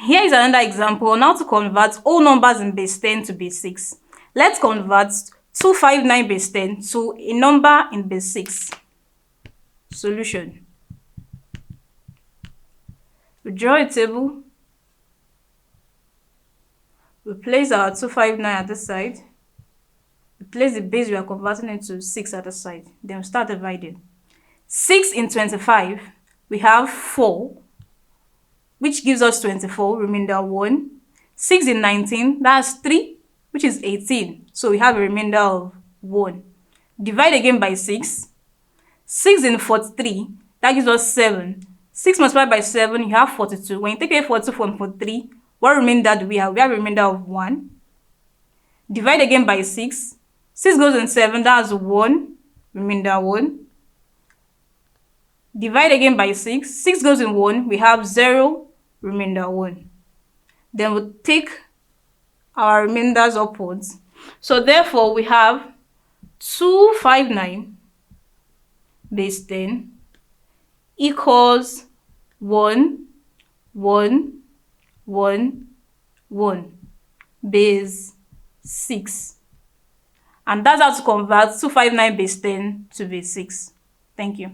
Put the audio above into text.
Here is another example on how to convert whole numbers in base 10 to base 6. Let's convert 259 base 10 to a number in base 6. Solution. We draw a table. We place our 259 at this side. We place the base we are converting into 6 at the side. Then we start dividing. 6 in 25, we have 4, which gives us 24, remainder 1. 6 in 19, that's 3, which is 18. So we have a remainder of 1. Divide again by 6. 6 in 43, that gives us 7. 6 multiplied by 7, you have 42. When you take away 42 from 43, what remainder do we have? We have a remainder of 1. Divide again by 6. 6 goes in 7, that's 1, remainder 1. Divide again by 6. 6 goes in 1, we have 0, remainder 1. Then we'll take our remainders upwards. So therefore, we have 259 base 10 equals 1, 1, 1, 1 base 6. And that's how to convert 259 base 10 to base 6. Thank you.